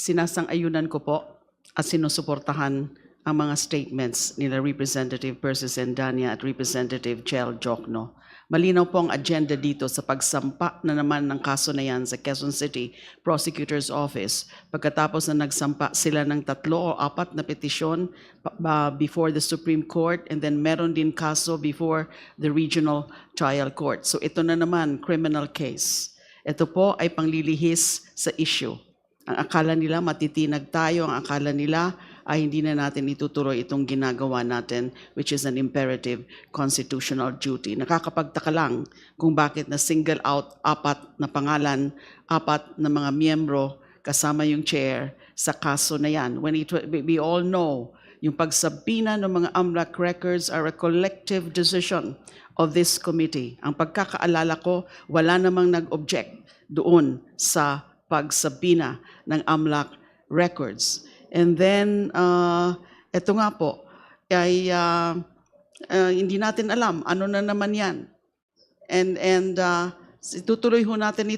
Sinasang-ayunan ko po at sinusuportahan ang mga statements nila Representative Percy Sendanya at Representative Chel Jokno. Malinaw po ang agenda dito sa pagsampa na naman ng kaso na yan sa Quezon City Prosecutor's Office pagkatapos na nagsampa sila ng 3 o 4 na petisyon before the Supreme Court, and then meron din kaso before the Regional Trial Court. So ito na naman, criminal case. Ito po ay panglilihis sa issue. Ang akala nila matitinag tayo, ang akala nila ay hindi na natin itutuloy itong ginagawa natin, which is an imperative constitutional duty. Nakakapagtaka lang kung bakit na single out 4 na pangalan, 4 na mga miyembro kasama yung chair sa kaso na yan. When we all know, yung pagsabina ng mga AMLAC records are a collective decision of this committee. Ang pagkakaalala ko, wala namang nag-object doon sa pagsabina ng AMLAC records. And then, ito nga po, ay hindi natin alam, ano na naman yan. And itutuloy ho natin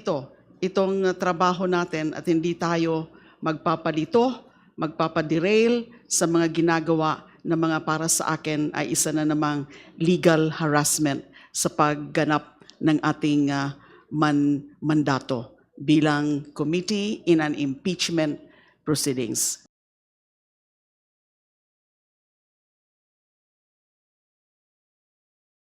itong trabaho natin at hindi tayo magpapalito, magpapaderail sa mga ginagawa na mga para sa akin ay isa na namang legal harassment sa pagganap ng ating mandato bilang committee in an impeachment proceedings.